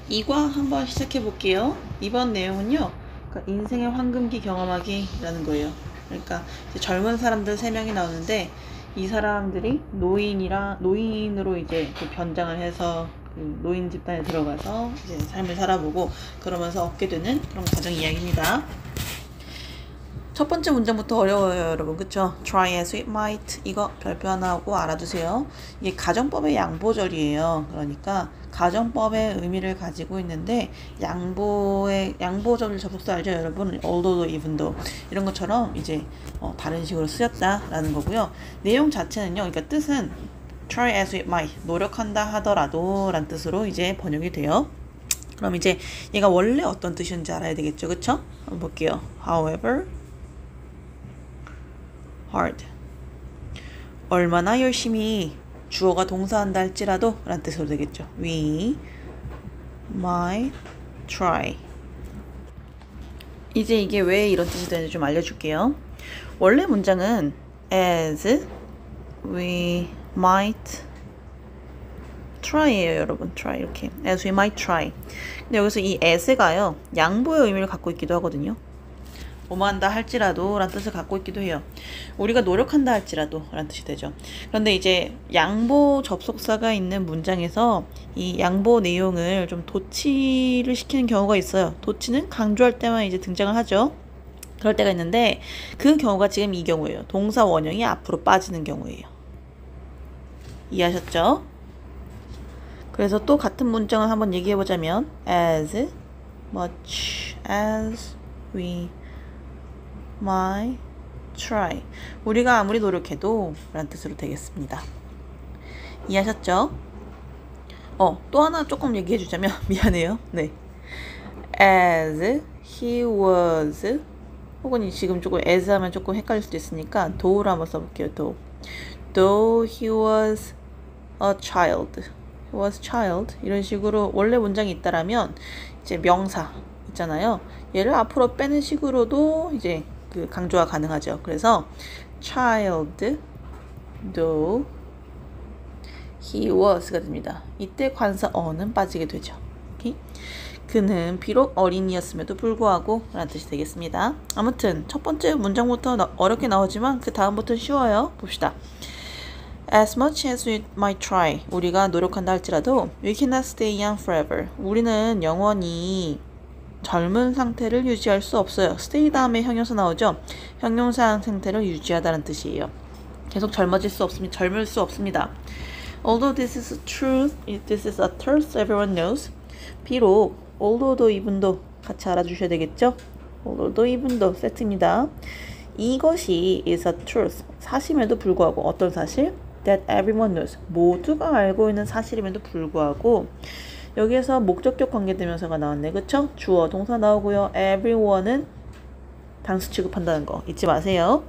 이과 한번 시작해 볼게요. 이번 내용은요, 그러니까 인생의 황금기 경험하기라는 거예요. 그러니까 이제 젊은 사람들 3명이 나오는데 이 사람들이 노인으로 이제 그 변장을 해서 그 노인 집단에 들어가서 이제 삶을 살아보고 그러면서 얻게 되는 그런 과정 이야기입니다. 첫 번째 문장부터 어려워요, 여러분. 그쵸? Try as it might. 이거 별표 하나 하고 알아두세요. 이게 가정법의 양보절이에요. 그러니까 가정법의 의미를 가지고 있는데 양보절 접속사 알죠, 여러분? Although, even though 이런 것처럼 이제 다른 식으로 쓰였다라는 거고요. 내용 자체는요. 그러니까 뜻은 try as it might. 노력한다 하더라도 라는 뜻으로 이제 번역이 돼요. 그럼 이제 얘가 원래 어떤 뜻인지 알아야 되겠죠, 그쵸? 한번 볼게요. However hard. 얼마나 열심히 주어가 동사한다 할지라도 라는 뜻으로 되겠죠. We might try. 이제 이게 왜 이런 뜻이 되는지 좀 알려줄게요. 원래 문장은 as we might try예요, 여러분. try 이렇게 as we might try. 근데 여기서 이 as가요 양보의 의미를 갖고 있기도 하거든요. 뭐뭐한다 할지라도 라는 뜻을 갖고 있기도 해요. 우리가 노력한다 할지라도 라는 뜻이 되죠. 그런데 이제 양보 접속사가 있는 문장에서 이 양보 내용을 좀 도치를 시키는 경우가 있어요. 도치는 강조할 때만 이제 등장을 하죠. 그럴 때가 있는데 그 경우가 지금 이 경우예요. 동사 원형이 앞으로 빠지는 경우예요. 이해하셨죠? 그래서 또 같은 문장을 한번 얘기해보자면 as much as we might try. 우리가 아무리 노력해도 라는 뜻으로 되겠습니다. 이해하셨죠? 또 하나 조금 얘기해주자면 미안해요. 네. as he was 혹은 지금 조금 as 하면 조금 헷갈릴 수도 있으니까 though를 한번 써볼게요. though he was a child. he was child. 이런 식으로 원래 문장이 있다라면 이제 명사 있잖아요. 얘를 앞으로 빼는 식으로도 이제 그 강조가 가능하죠. 그래서 child though he was가 됩니다. 이때 관사 어는 빠지게 되죠. 오케이? 그는 비록 어린이였음에도 불구하고 라는 뜻이 되겠습니다. 아무튼 첫 번째 문장부터 어렵게 나오지만 그 다음부터는 쉬워요. 봅시다. As much as we might try. 우리가 노력한다 할지라도 we cannot stay young forever. 우리는 영원히 젊은 상태를 유지할 수 없어요. stay 다음에 형용사 나오죠. 형용사 상태를 유지하다는 뜻이에요. 계속 젊을 수 없습니다. Although this is a truth everyone knows. 비록 although도 even도 같이 알아주셔야 되겠죠. although even도 세트입니다. 이것이 is a truth 사실임에도 불구하고 어떤 사실? That everyone knows 모두가 알고 있는 사실임에도 불구하고 여기에서 목적격 관계대명사가 나왔네. 그쵸? 주어, 동사 나오고요. everyone은 단수 취급한다는 거 잊지 마세요.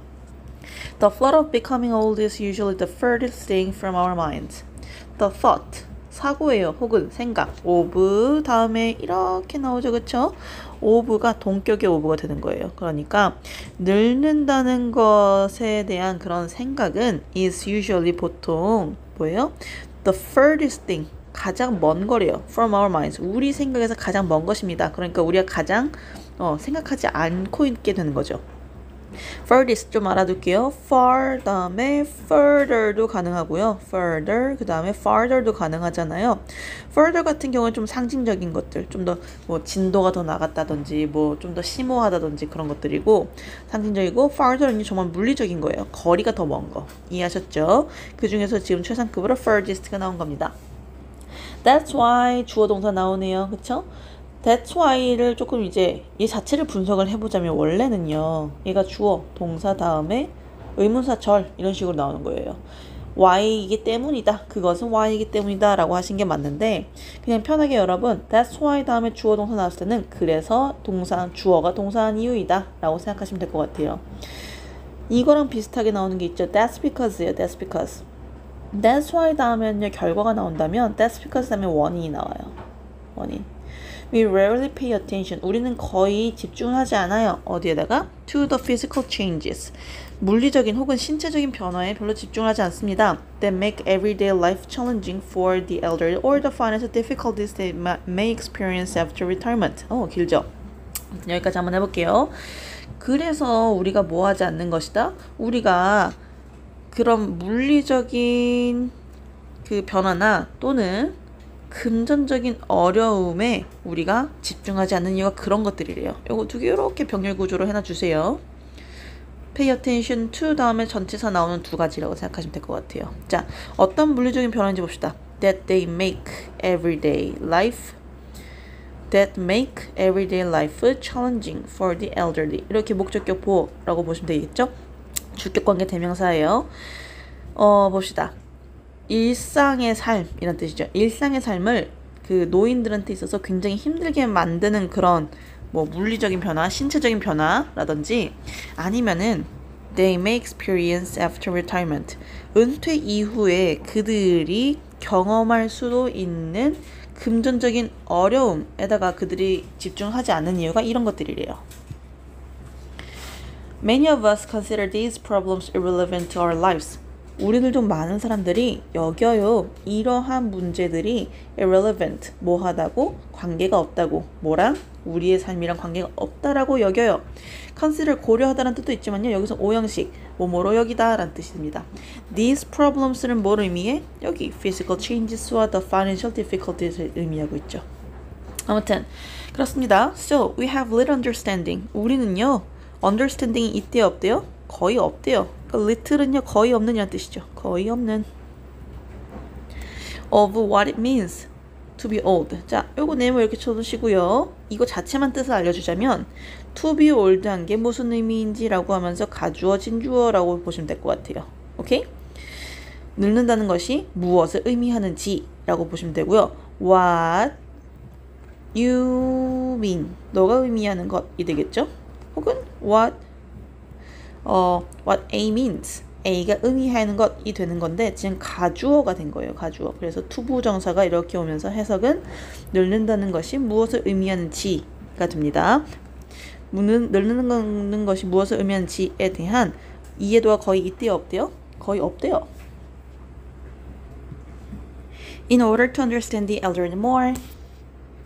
The thought of becoming old is usually the furthest thing from our minds. The thought, 사고예요. 혹은 생각. of 다음에 이렇게 나오죠. 그쵸? of가 동격의 of가 되는 거예요. 그러니까 늙는다는 것에 대한 그런 생각은 is usually 보통 뭐예요? The furthest thing. 가장 먼 거래요. From our minds. 우리 생각에서 가장 먼 것입니다. 그러니까 우리가 가장 생각하지 않고 있게 되는 거죠. furthest 좀 알아둘게요. far 다음에 further도 가능하고요. further 그 다음에 farther도 가능하잖아요. further 같은 경우는 좀 상징적인 것들, 좀 더 뭐 진도가 더 나갔다든지 뭐 좀 더 심오하다든지 그런 것들이고 상징적이고 farther는 정말 물리적인 거예요. 거리가 더 먼 거. 이해하셨죠? 그 중에서 지금 최상급으로 furthest가 나온 겁니다. That's why 주어 동사 나오네요. 그쵸? That's why를 조금 이제 이 자체를 분석을 해보자면 원래는요. 얘가 주어, 동사 다음에 의문사절 이런 식으로 나오는 거예요. why이기 때문이다. 그것은 why이기 때문이다 라고 하신 게 맞는데 그냥 편하게 여러분 That's why 다음에 주어 동사 나왔을 때는 그래서 주어가 동사한 이유이다 라고 생각하시면 될 것 같아요. 이거랑 비슷하게 나오는 게 있죠. That's because예요. That's because. That's why 다음에는요 결과가 나온다면 That's because 다음에 원인이 나와요. 원인. We rarely pay attention. 우리는 거의 집중하지 않아요. 어디에다가? To the physical changes. 물리적인 혹은 신체적인 변화에 별로 집중하지 않습니다. That make everyday life challenging for the elderly or the financial difficulties they may experience after retirement. 길죠? 여기까지 한번 해볼게요. 그래서 우리가 뭐 하지 않는 것이다? 우리가 그런 물리적인 그 변화나 또는 금전적인 어려움에 우리가 집중하지 않는 이유가 그런 것들이래요. 요거 두 개 이렇게 병렬 구조로 해놔주세요. Pay attention to 다음에 전치사 나오는 두 가지라고 생각하시면 될 것 같아요. 자, 어떤 물리적인 변화인지 봅시다. That they make everyday life challenging for the elderly. 이렇게 목적격 보호라고 보시면 되겠죠? 주격 관계 대명사예요. 봅시다. 일상의 삶이란 뜻이죠. 일상의 삶을 그 노인들한테 있어서 굉장히 힘들게 만드는 그런 뭐 물리적인 변화, 신체적인 변화라든지 아니면은 they may experience after retirement. 은퇴 이후에 그들이 경험할 수도 있는 금전적인 어려움에다가 그들이 집중하지 않는 이유가 이런 것들이래요. Many of us consider these problems irrelevant to our lives. 우리들 중 많은 사람들이 여겨요. 이러한 문제들이 irrelevant, 뭐하다고? 관계가 없다고. 뭐랑? 우리의 삶이랑 관계가 없다라고 여겨요. consider, 고려하다라는 뜻도 있지만요. 여기서 오형식, 뭐뭐로 여기다 라는 뜻입니다. These problems는 뭘 의미해? 여기 physical changes와 the financial difficulties를 의미하고 있죠. 아무튼 그렇습니다. So, we have little understanding. 우리는요. understanding이 있대요, 없대요? 거의 없대요. 그러니까 little은요 거의 없는이라는 뜻이죠. 거의 없는. of what it means to be old. 자, 요거 네모 이렇게 쳐두시고요. 이거 자체만 뜻을 알려주자면 to be old한 게 무슨 의미인지라고 하면서 가주어진 주어라고 보시면 될 것 같아요. 오케이? 늙는다는 것이 무엇을 의미하는지라고 보시면 되고요. What you mean. 너가 의미하는 것이 되겠죠? 혹은 what A means. A가 의미하는 것이 되는 건데 지금 가주어가 된 거예요. 가주어. 그래서 투부정사가 이렇게 오면서 해석은 늙는다는 것이 무엇을 의미하는지가 됩니다. 늙는 것이 무엇을 의미하는지에 대한 이해도가 거의 있대요, 없대요? 거의 없대요. In order to understand the elderly more.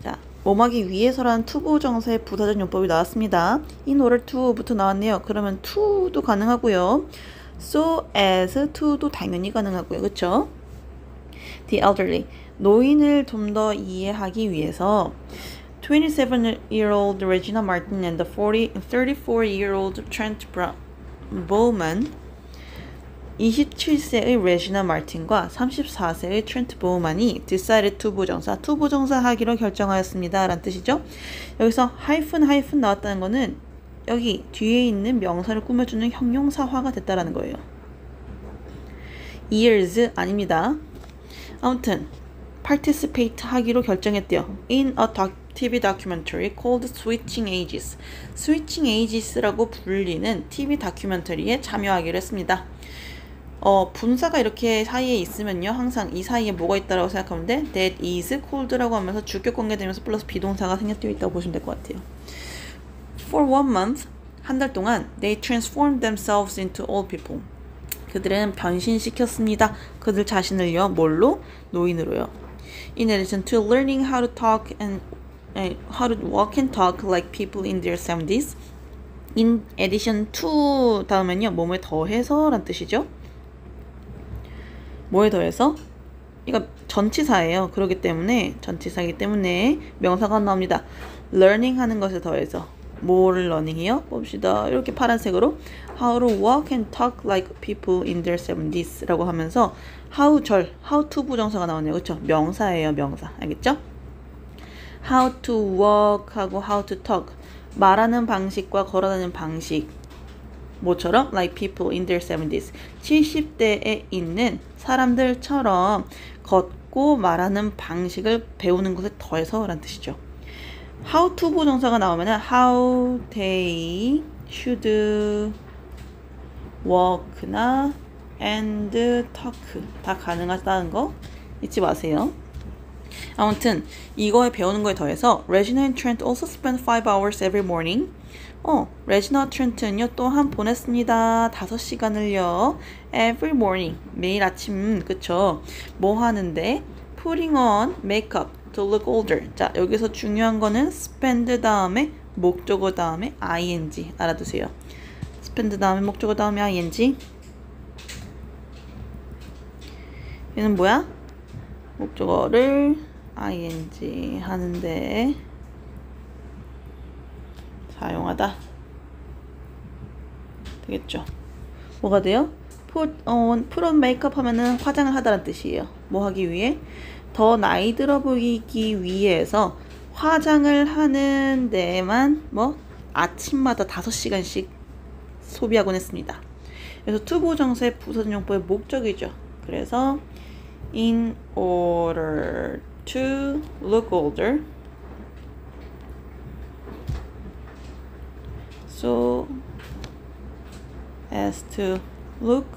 자, 뭐하기 위해서라는 투부정사의 부사적 용법이 나왔습니다. In order to부터 나왔네요. 그러면 to도 가능하고요. So as to도 당연히 가능하고요. 그쵸? The elderly. 노인을 좀 더 이해하기 위해서 27-year-old Regina Martin and the 34-year-old Trent Bowman 27세의 레지나 마틴과 34세의 트렌트 보우만이 decided 투부정사 하기로 결정하였습니다. 라는 뜻이죠. 여기서 하이픈 나왔다는 거는 여기 뒤에 있는 명사를 꾸며주는 형용사화가 됐다라는 거예요. years 아닙니다. 아무튼 participate 하기로 결정했대요. In a TV documentary called Switching Ages. Switching Ages라고 불리는 TV 다큐멘터리에 참여하기로 했습니다. 분사가 이렇게 사이에 있으면요. 항상 이 사이에 뭐가 있다라고 생각하면 돼. That is cold라고 하면서 주격 관계되면서 플러스 비동사가 생략되어 있다고 보시면 될 것 같아요. For 1 month, 한 달 동안 they transformed themselves into old people. 그들은 변신시켰습니다. 그들 자신을요. 뭘로? 노인으로요. In addition to learning how to talk and how to walk and talk like people in their 70s. In addition to 다음엔요. 뭐뭐에 더해서 라는 뜻이죠. 뭐에 더해서? 이거 전치사예요. 그렇기 때문에 전치사이기 때문에 명사가 나옵니다. learning 하는 것에 더해서 뭐를 learning이요? 봅시다. 이렇게 파란색으로 how to walk and talk like people in their 70s 라고 하면서 how to 부정사가 나오네요. 그렇죠? 명사예요. 명사. 알겠죠? how to walk 하고 how to talk 말하는 방식과 걸어다니는 방식 뭐처럼? Like people in their 70s. 70대에 있는 사람들처럼 걷고 말하는 방식을 배우는 것에 더해서 라는 뜻이죠. How to 부정사가 나오면 how they should walk나 and talk 다 가능하다는 거 잊지 마세요. 아무튼 이거에 배우는 거에 더해서 Regina and Trent also spent 5 hours every morning. 레지나 트렌트는요 또한 보냈습니다. 5시간을요. Every morning. 매일 아침. 그쵸? 뭐 하는데? Putting on makeup to look older. 자, 여기서 중요한 거는 spend 다음에 목적어 다음에 ing. 알아두세요. spend 다음에 목적어 다음에 ing. 얘는 뭐야? 목적어를 ing 하는데 사용하다 되겠죠. 뭐가 돼요? put on makeup 하면은 화장을 하다라는 뜻이에요. 뭐 하기 위해? 더 나이 들어 보이기 위해서 화장을 하는 데만 아침마다 5시간씩 소비하곤 했습니다. 그래서 투부정사의 부사절 용법의 목적이죠. 그래서 in order to look older, so as to look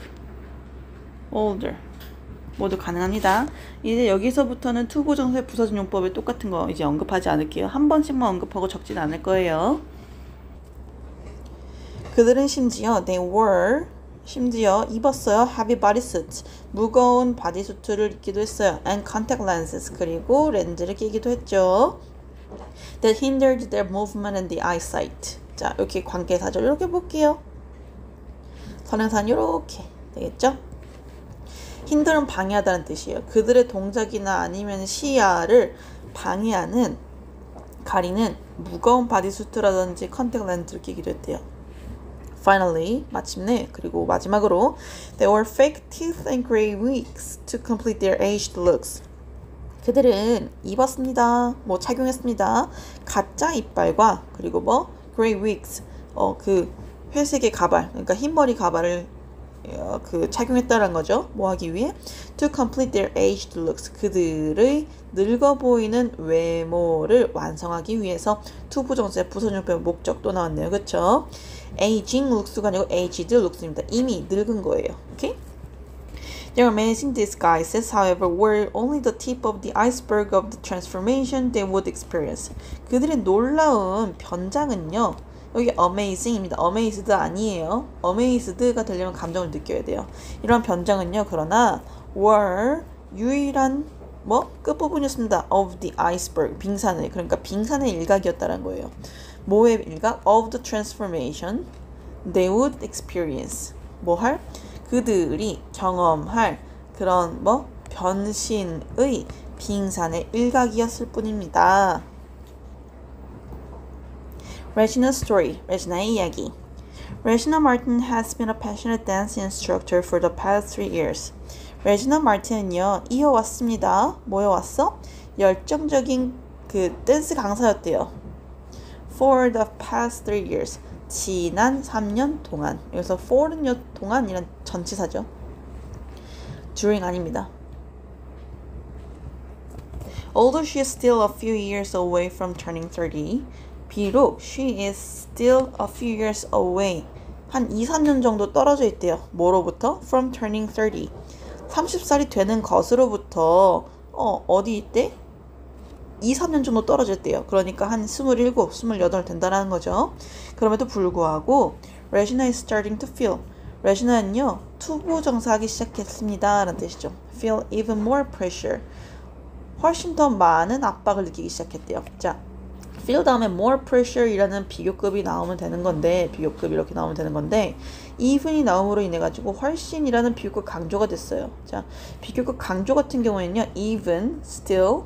older 모두 가능합니다. 이제 여기서부터는 투부정사의 부사절 용법에 똑같은 거 이제 언급하지 않을게요. 한 번씩만 언급하고 적진 않을 거예요. 그들은 심지어 입었어요. heavy bodysuits, 무거운 바디수트를 입기도 했어요. and contact lenses, 그리고 렌즈를 끼기도 했죠. that hindered their movement and the eyesight. 자, 이렇게 관계사절 이렇게 볼게요. 선행사는 이렇게 되겠죠? 힌들은 방해하다는 뜻이에요. 그들의 동작이나 아니면 시야를 방해하는, 가리는 무거운 바디수트라든지 컨택 렌즈를 끼기도 했대요. Finally, 마침내, 그리고 마지막으로 They wore fake teeth and gray wigs to complete their aged looks. 그들은 입었습니다. 착용했습니다. 가짜 이빨과 그리고 gray wigs, 그 회색의 가발, 그러니까 흰머리 가발을 착용했다는 거죠. 뭐 하기 위해? To complete their aged looks. 그들의 늙어 보이는 외모를 완성하기 위해서 투부정사의 부사절용법의 목적도 나왔네요. 그쵸? aging looks가 아니고 aged looks입니다. 이미 늙은 거예요. 오케이? Their amazing disguises, however, were only the tip of the iceberg of the transformation they would experience. 그들의 놀라운 변장은요. 여기 amazing입니다. amazed 아니에요. amazed가 되려면 감정을 느껴야 돼요. 이런 변장은요. 그러나 were 유일한 끝부분이었습니다. of the iceberg, 빙산의, 그러니까 빙산의 일각이었다는 거예요. 뭐의 일각? of the transformation they would experience. 그들이 경험할 그런 변신의 빙산의 일각이었을 뿐입니다. Regina's story, 레지나의 이야기. Regina Martin has been a passionate dance instructor for the past 3 years. 레지나 마틴은요, 이어왔습니다. 뭐여왔어? 열정적인 댄스 강사였대요. For the past 3 years. 지난 3년 동안. 여기서 for는요, 동안이란 전치사죠. during 아닙니다. Although she is still a few years away from turning 30, 비록 she is still a few years away, 한 2, 3년 정도 떨어져 있대요. 뭐로부터? From turning 30. 30살이 되는 것으로부터 어디 있대? 2, 3년 정도 떨어져 있대요. 그러니까 한 27, 28 된다는 거죠. 그럼에도 불구하고 Regina is starting to feel. 레지나는요, 투부정사하기 시작했습니다. 라는 뜻이죠. Feel even more pressure. 훨씬 더 많은 압박을 느끼기 시작했대요. 자, feel 다음에 more pressure 이라는 비교급이 나오면 되는 건데, 비교급 이렇게 나오면 되는 건데, even이 나옴으로 인해 가지고 훨씬이라는 비교급 강조가 됐어요. 자, 비교급 강조 같은 경우에는요, even, still,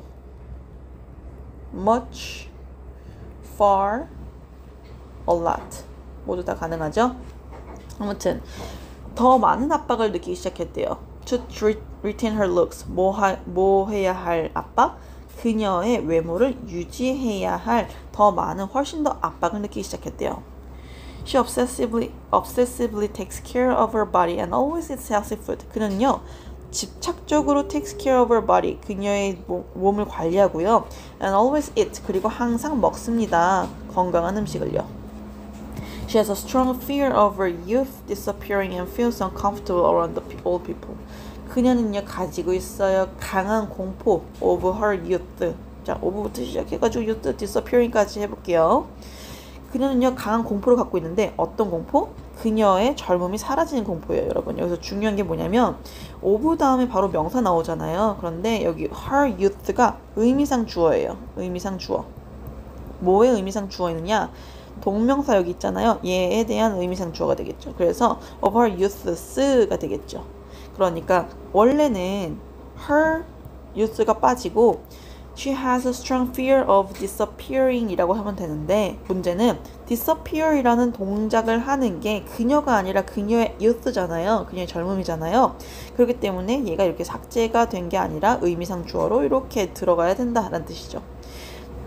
much, far, a lot 모두 다 가능하죠. 아무튼 더 많은 압박을 느끼기 시작했대요. To retain her looks. 뭐 해야 할 압박? 그녀의 외모를 유지해야 할 더 많은 훨씬 더 압박을 느끼기 시작했대요. She obsessively takes care of her body and always eats healthy food. 그는요, 집착적으로 takes care of her body. 그녀의 몸을 관리하고요. And always eat. 그리고 항상 먹습니다. 건강한 음식을요. She has a strong fear of her youth disappearing and feels uncomfortable around the old people. 그녀는요 가지고 있어요 강한 공포 of her youth. 자, of부터 시작해가지고 youth disappearing까지 해볼게요. 그녀는요 강한 공포를 갖고 있는데 어떤 공포? 그녀의 젊음이 사라지는 공포예요, 여러분. 여기서 중요한 게 뭐냐면 of 다음에 바로 명사 나오잖아요. 그런데 여기 her youth가 의미상 주어예요. 의미상 주어. 뭐의 의미상 주어이느냐? 동명사 여기 있잖아요. 얘에 대한 의미상 주어가 되겠죠. 그래서 of her youths가 되겠죠. 그러니까 원래는 her youth가 빠지고 She has a strong fear of disappearing 이라고 하면 되는데 문제는 disappear 이라는 동작을 하는 게 그녀가 아니라 그녀의 youth잖아요. 그녀의 젊음이잖아요. 그렇기 때문에 얘가 이렇게 삭제가 된 게 아니라 의미상 주어로 이렇게 들어가야 된다라는 뜻이죠.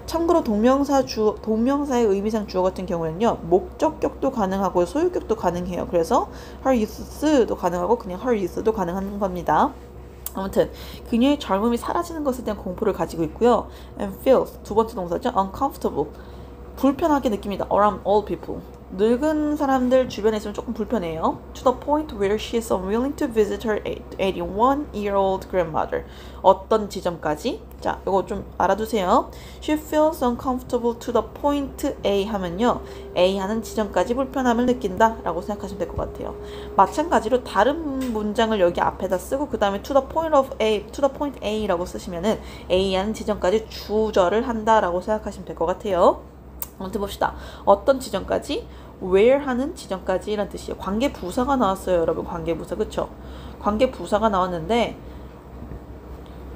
참고로 동명사의 의미상 주어 같은 경우에는요. 목적격도 가능하고 소유격도 가능해요. 그래서 her youth도 가능하고 그냥 her youth도 가능한 겁니다. 아무튼 그녀의 젊음이 사라지는 것에 대한 공포를 가지고 있고요. And feels 두 번째 동사죠. uncomfortable 불편하게 느낍니다. around all people 늙은 사람들 주변에 있으면 조금 불편해요. To the point where she is unwilling to visit her 81-year-old grandmother. 어떤 지점까지? 자, 이거 좀 알아두세요. She feels uncomfortable to the point A 하면요. A 하는 지점까지 불편함을 느낀다 라고 생각하시면 될 것 같아요. 마찬가지로 다른 문장을 여기 앞에다 쓰고 그 다음에 to the point A 라고 쓰시면은 A 하는 지점까지 주절을 한다 라고 생각하시면 될 것 같아요. 아무튼 봅시다. 어떤 지점까지? where 하는 지점까지 라는 뜻이에요. 관계부사가 나왔어요, 여러분. 관계부사, 그쵸? 관계부사가 나왔는데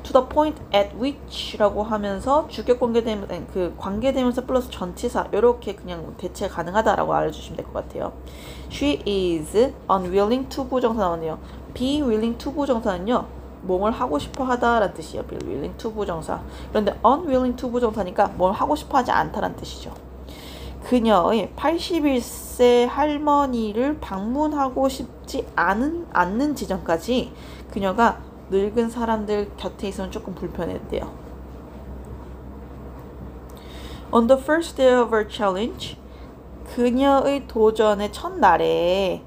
to the point at which 라고 하면서 주격 관계대명사 플러스 전치사 이렇게 그냥 대체 가능하다라고 알려주시면 될 것 같아요. She is unwilling to 부정사 나오네요. be willing to 부정사는요. 뭘 하고 싶어 하다 라는 뜻이에요. be willing to 부정사. 그런데 unwilling to 부정사니까 뭘 하고 싶어 하지 않다라는 뜻이죠. 그녀의 81세 할머니를 방문하고 싶지 않는 지점까지 그녀가 늙은 사람들 곁에 있으면 조금 불편했대요. On the first day of her challenge, 그녀의 도전의 첫날에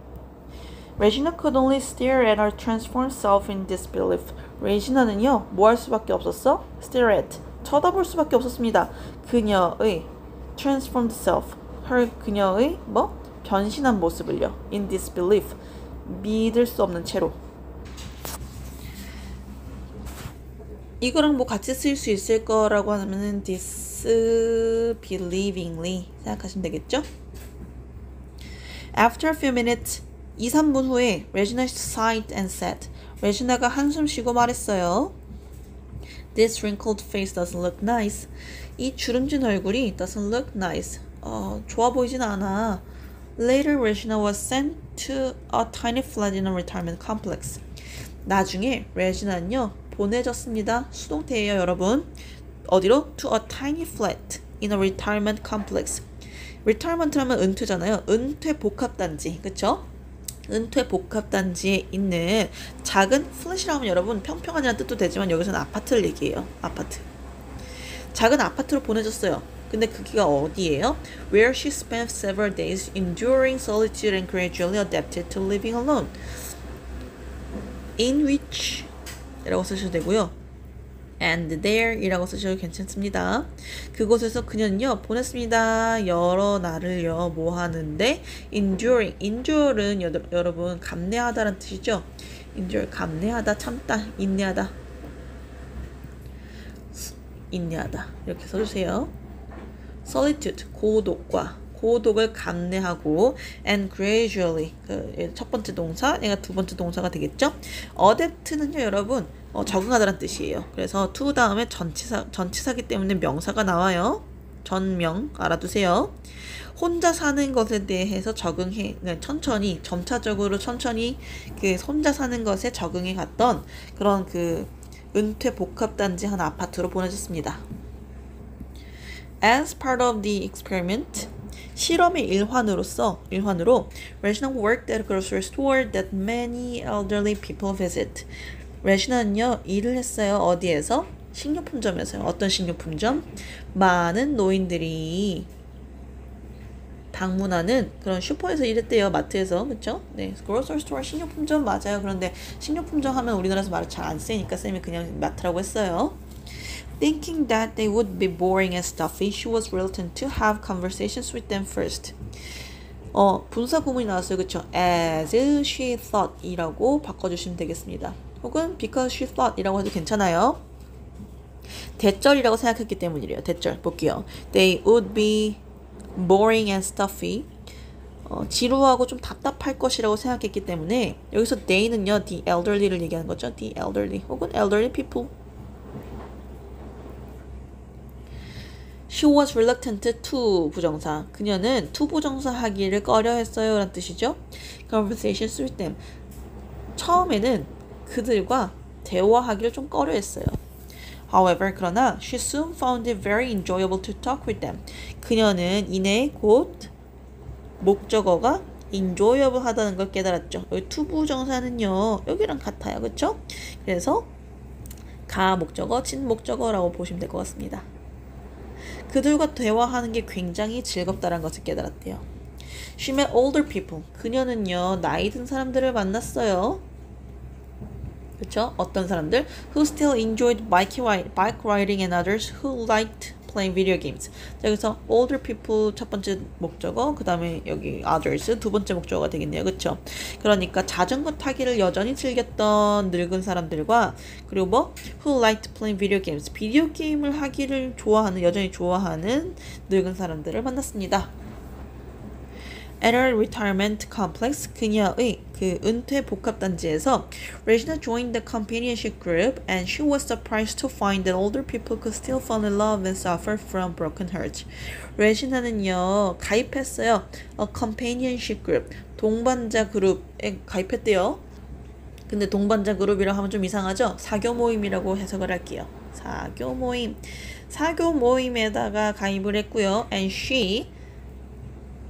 Regina could only stare at her transformed self in disbelief. 레지나는요, 뭐 할 수밖에 없었어? Stare at, 쳐다볼 수밖에 없었습니다. 그녀의 transformed self, 그녀의 변신한 모습을요. In disbelief, 믿을 수 없는 채로. 이거랑 뭐 같이 쓸 수 있을 거라고 하면은 disbelievingly 생각하시면 되겠죠? After a few minutes, 2-3분 후에 Regina sighed and said, 레지나가 한숨 쉬고 말했어요. This wrinkled face doesn't look nice. 이 주름진 얼굴이 doesn't look nice. 좋아 보이진 않아. Later, Regina was sent to a tiny flat in a retirement complex. 나중에 레지나는요 보내졌습니다. 수동태예요, 여러분. 어디로? To a tiny flat in a retirement complex. retirement라면 은퇴잖아요. 은퇴 복합단지, 그쵸? 은퇴 복합단지에 있는 작은 플랫이라면 여러분 평평하다는 뜻도 되지만 여기서는 아파트를 얘기해요. 아파트. 작은 아파트로 보내졌어요. 근데 그기가 어디예요? Where she spent several days enduring solitude and gradually adapted to living alone. In which 이라고 쓰셔도 되고요. And there 이라고 쓰셔도 괜찮습니다. 그곳에서 그녀는요 보냈습니다. 여러 날을요 뭐 하는데 endure은 여러분 감내하다라는 뜻이죠. endure 감내하다, 참다, 인내하다 이렇게 써주세요. solitude 고독을 감내하고 and gradually 첫 번째 동사, 얘가 두 번째 동사가 되겠죠. adapt는요 여러분 적응하다라는 뜻이에요. 그래서 to 다음에 전치사기 때문에 명사가 나와요. 전명 알아두세요. 혼자 사는 것에 대해서 적응해 천천히 점차적으로 천천히 그 혼자 사는 것에 적응해 갔던 그런 그 은퇴 복합단지 한 아파트로 보내졌습니다. As part of the experiment, 실험의 일환으로 Regina worked at a grocery store that many elderly people visit. 레지나는요 일을 했어요. 어디에서? 식료품점에서요. 어떤 식료품점? 많은 노인들이 방문하는 그런 슈퍼에서 일했대요. 마트에서. 그쵸? 네. grocery store 식료품점 맞아요. 그런데 식료품점 하면 우리나라에서 말을 잘 안 쓰니까 쌤이 그냥 마트라고 했어요. Thinking that they would be boring and stuffy, she was reluctant to have conversations with them first. 분사 구문이 나왔어요. 그쵸? As she thought 이라고 바꿔주시면 되겠습니다. 혹은 because she thought 이라고 해도 괜찮아요. 대절이라고 생각했기 때문이래요. 대절 볼게요. They would be boring and stuffy. 지루하고 좀 답답할 것이라고 생각했기 때문에 여기서 they는요, the elderly를 얘기하는 거죠. the elderly 혹은 elderly people. She was reluctant to 부정사. 그녀는 to 부정사 하기를 꺼려했어요. 라는 뜻이죠. Conversations with them. 처음에는 그들과 대화하기를 좀 꺼려했어요. However, 그러나 she soon found it very enjoyable to talk with them. 그녀는 이내 곧 목적어가 enjoyable 하다는 걸 깨달았죠. 여기 to 부정사는요, 여기랑 같아요. 그쵸? 그래서 가 목적어, 진 목적어라고 보시면 될 것 같습니다. 그들과 대화하는 게 굉장히 즐겁다는 것을 깨달았대요. She met older people. 그녀는요, 나이 든 사람들을 만났어요. 그쵸? 어떤 사람들? Who still enjoyed bike riding and others who liked playing video games. 자, 여기서 older people 첫 번째 목적어, 그 다음에 여기 others 두 번째 목적어가 되겠네요. 그쵸? 그러니까 자전거 타기를 여전히 즐겼던 늙은 사람들과 그리고 뭐 who liked playing video games. 비디오 게임을 하기를 좋아하는, 여전히 좋아하는 늙은 사람들을 만났습니다. At her retirement complex, 그녀의 그 은퇴 복합단지에서 Regina joined the companionship group and she was surprised to find that older people could still fall in love and suffer from broken hearts. 레지나는요, 가입했어요. A companionship group, 동반자 그룹에 가입했대요. 근데 동반자 그룹이라고 하면 좀 이상하죠? 사교 모임이라고 해석을 할게요. 사교 모임. 사교 모임에다가 가입을 했고요. And she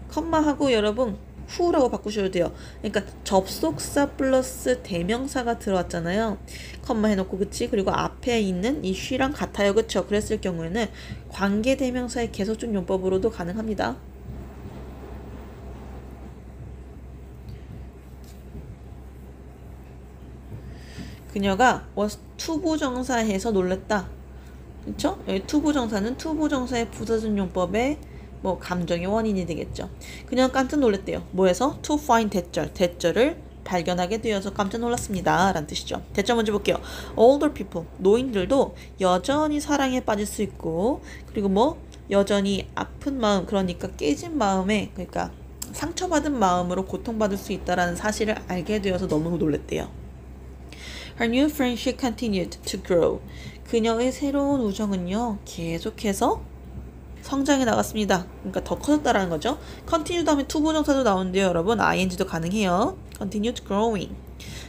컴마하고 여러분 who라고 바꾸셔도 돼요. 그러니까 접속사 플러스 대명사가 들어왔잖아요. 컴마 해놓고 그치? 그리고 앞에 있는 이 she랑 같아요. 그쵸? 그랬을 경우에는 관계 대명사의 계속적 용법으로도 가능합니다. 그녀가 was 투부정사해서 놀랬다. 그쵸? 여기 투부정사는 투부정사의 부사절 용법에 뭐 감정의 원인이 되겠죠. 그냥 깜짝 놀랐대요. 뭐해서? To find 대절. 대절을 발견하게 되어서 깜짝 놀랐습니다. 라는 뜻이죠. 대절 먼저 볼게요. Older people. 노인들도 여전히 사랑에 빠질 수 있고 그리고 뭐 여전히 아픈 마음 그러니까 깨진 마음에 그러니까 상처받은 마음으로 고통받을 수 있다라는 사실을 알게 되어서 너무 놀랐대요. Her new friendship continued to grow. 그녀의 새로운 우정은요. 계속해서 성장해 나갔습니다. 그러니까 더 커졌다라는 거죠. continue 다음에 to 부정사도 나오는데요. 여러분 ing도 가능해요. continued growing.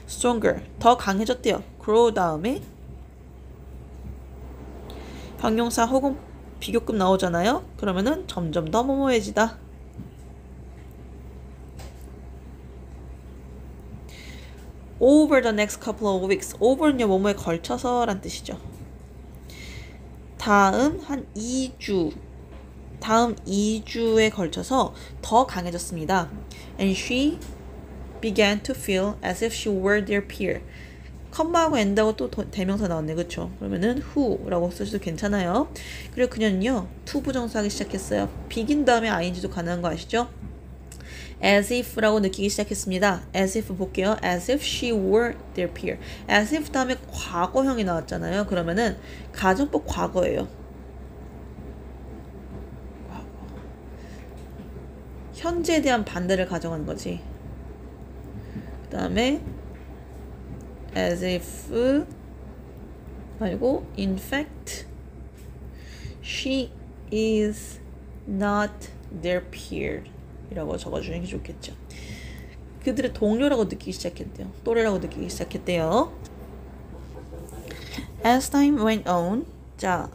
stronger. 더 강해졌대요. grow 다음에 형용사 혹은 비교급 나오잖아요. 그러면은 점점 더 모모해지다. over the next couple of weeks. over는요. 뭐뭐에 걸쳐서 란 뜻이죠. 다음 한 2주 다음 2주에 걸쳐서 더 강해졌습니다. And she began to feel as if she were their peer. 컴마하고 end하고 또 대명사 나왔네. 그쵸? 그러면은 who라고 쓰셔도 괜찮아요. 그리고 그녀는요. to 부정사 하기 시작했어요. begin 다음에 ing도 가능한 거 아시죠? as if라고 느끼기 시작했습니다. as if 볼게요. as if she were their peer. as if 다음에 과거형이 나왔잖아요. 그러면은 가정법 과거예요. 현재에 대한 반대를 가정하는 거지. 그 다음에 as if 말고 in fact she is not their peer 이라고 적어주는 게 좋겠죠. 그들의 동료라고 느끼기 시작했대요. 또래라고 느끼기 시작했대요. As time went on. 자,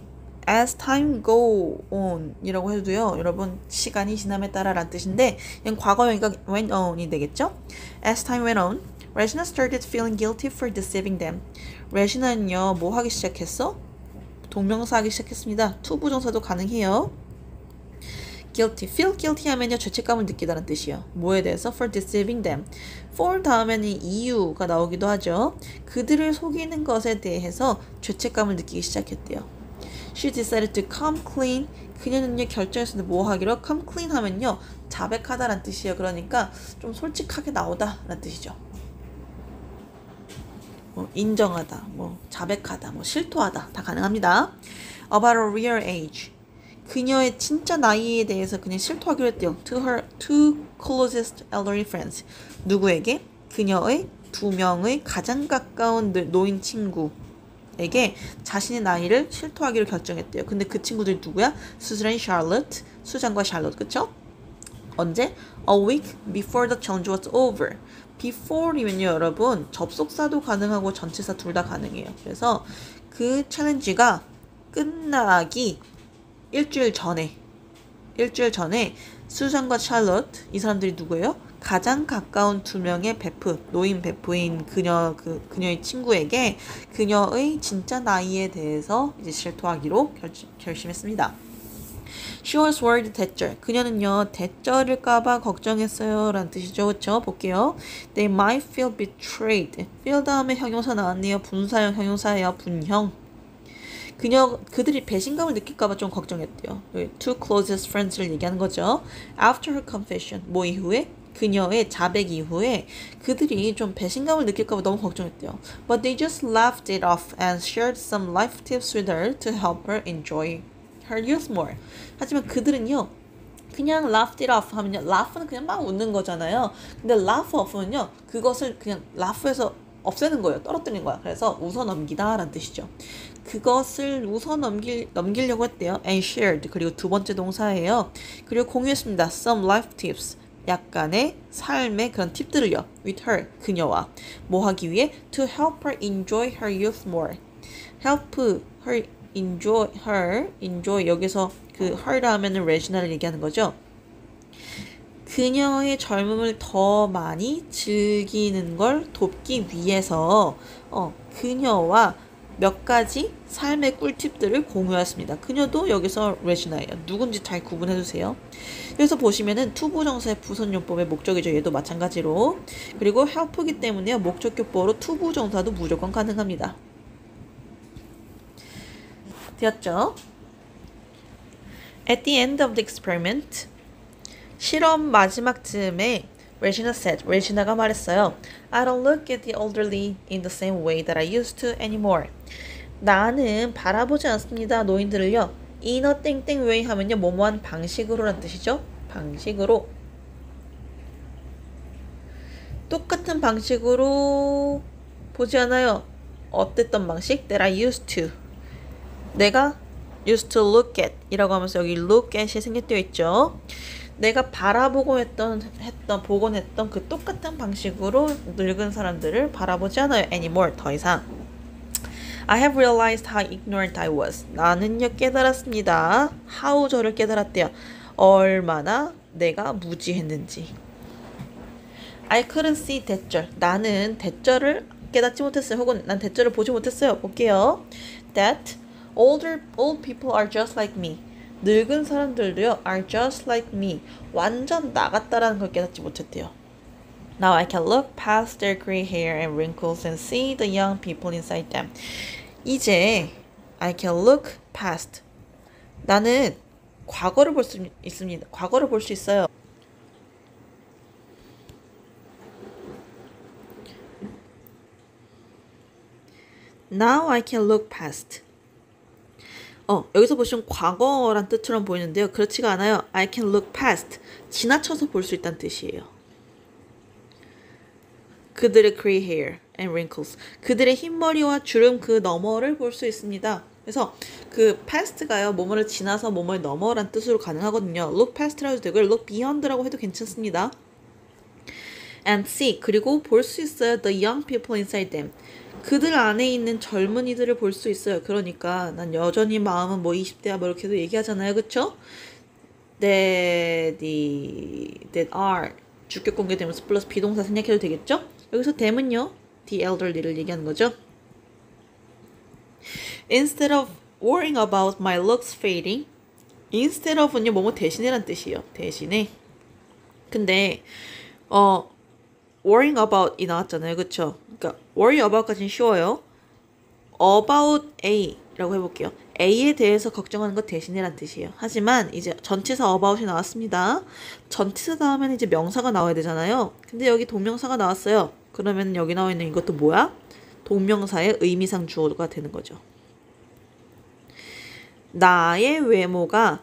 as time go on 이라고 해도요. 여러분 시간이 지남에 따라 라는 뜻인데 이건 과거형이니까 went on이 되겠죠. As time went on, Regina started feeling guilty for deceiving them. 레지나는요. 뭐 하기 시작했어? 동명사 하기 시작했습니다. to 부정사도 가능해요. guilty. feel guilty 하면요 죄책감을 느끼다는 뜻이에요. 뭐에 대해서? for deceiving them. for 다음에는 이유가 나오기도 하죠. 그들을 속이는 것에 대해서 죄책감을 느끼기 시작했대요. She decided to come clean. 그녀는요 결정했었는데 뭐 하기로? come clean 하면요 자백하다라는 뜻이에요. 그러니까 좀 솔직하게 나오다라는 뜻이죠. 뭐 인정하다, 뭐 자백하다, 뭐 실토하다 다 가능합니다. About her real age. 그녀의 진짜 나이에 대해서 그냥 실토하기로 했대요. To her two closest elderly friends. 누구에게? 그녀의 두 명의 가장 가까운 노인 친구에게 자신의 나이를 실토하기로 결정했대요. 근데 그 친구들이 누구야? 수잔, 샬롯. 수잔과 샬롯, 그쵸? 언제? A week before the challenge was over. before이면요 여러분 접속사도 가능하고 전치사 둘 다 가능해요. 그래서 그 챌린지가 끝나기 일주일 전에 수잔과 샬롯 이 사람들이 누구예요? 가장 가까운 두 명의 베프, 노인 베프인 그녀의 친구에게 그녀의 진짜 나이에 대해서 이제 실토하기로 결심했습니다. She was worried 대절. 그녀는요 대절일까봐 걱정했어요 라는 뜻이죠. 그쵸? 볼게요. They might feel betrayed. feel 다음에 형용사 나왔네요. 분사형 형용사예요. 분형. 그들이 배신감을 느낄까봐 좀 걱정했대요. Two closest friends를 얘기하는 거죠. After her confession. 뭐 이후에? 그녀의 자백 이후에 그들이 좀 배신감을 느낄까봐 너무 걱정했대요. But they just laughed it off and shared some life tips with her to help her enjoy her youth more. 하지만 그들은요 그냥 laughed it off 하면요 laugh는 그냥 막 웃는 거잖아요. 근데 laugh off는요 그것을 그냥 laugh에서 없애는 거예요. 떨어뜨리는 거야. 그래서 웃어넘기다 라는 뜻이죠. 그것을 웃어넘기려고 했대요. and shared. 그리고 두 번째 동사예요. 그리고 공유했습니다. some life tips. 약간의 삶의 그런 팁들을요. with her. 그녀와. 뭐 하기 위해? to help her enjoy her youth more. help her enjoy. 여기서 그 her라 하면은 레지나를 얘기하는 거죠. 그녀의 젊음을 더 많이 즐기는 걸 돕기 위해서 그녀와 몇 가지 삶의 꿀팁들을 공유했습니다. 그녀도 여기서 레지나예요. 누군지 잘 구분해주세요. 그래서 보시면은 투부정사의 부선용법의 목적이죠. 얘도 마찬가지로. 그리고 help이기 때문에요. 목적격보로 투부정사도 무조건 가능합니다. 되었죠? At the end of the experiment, 실험 마지막 즈음에 레지나가 말했어요. I don't look at the elderly in the same way that I used to anymore. 나는 바라보지 않습니다. 노인들을요. in a 땡땡 way 하면요. 뭐뭐한 방식으로라는 뜻이죠. 방식으로. 똑같은 방식으로 보지 않아요. 어땠던 방식? That I used to. 내가 used to look at 이라고 하면서 여기 look at이 생략되어 있죠. 내가 바라보고 보곤 했던 그 똑같은 방식으로 늙은 사람들을 바라보지 않아요. anymore. 더 이상. I have realized how ignorant I was. 나는요 깨달았습니다. how 저를 깨달았대요. 얼마나 내가 무지했는지. I couldn't see 대절. 나는 대절을 깨닫지 못했어요. 혹은 난 대절을 보지 못했어요. 볼게요. That old people are just like me. 늙은 사람들도요 are just like me. 완전 나 같다라는 걸 깨닫지 못했대요. Now I can look past their gray hair and wrinkles and see the young people inside them. 이제 I can look past. 나는 과거를 볼 수 있습니다. 과거를 볼 수 있어요. Now I can look past. 여기서 보시면 과거란 뜻처럼 보이는데요. 그렇지가 않아요. I can look past. 지나쳐서 볼 수 있다는 뜻이에요. 그들의 gray hair and wrinkles. 그들의 흰머리와 주름 그 너머를 볼 수 있습니다. 그래서 그 past가요. 뭐뭐를 지나서 뭐뭐를 넘어란 뜻으로 가능하거든요. look past라고 해도 되고요. look beyond라고 해도 괜찮습니다. and see. 그리고 볼 수 있어요. the young people inside them. 그들 안에 있는 젊은이들을 볼 수 있어요. 그러니까 난 여전히 마음은 뭐 20대야 뭐 이렇게도 얘기하잖아요. 그쵸? that are 주격 공개되면서 플러스 비동사 생략해도 되겠죠? 여기서 them은요. the elderly를 얘기하는 거죠. Instead of worrying about my looks fading, instead of는요, 뭐뭐 대신에란 뜻이에요. 대신에. 근데 worrying about이 나왔잖아요. 그쵸? 그러니까 worry about까지는 쉬워요. about A라고 해볼게요. A에 대해서 걱정하는 것 대신에란 뜻이에요. 하지만 이제 전치사 about이 나왔습니다. 전치사 다음에는 이제 명사가 나와야 되잖아요. 근데 여기 동명사가 나왔어요. 그러면 여기 나와 있는 이것도 뭐야? 동명사의 의미상 주어가 되는 거죠. 나의 외모가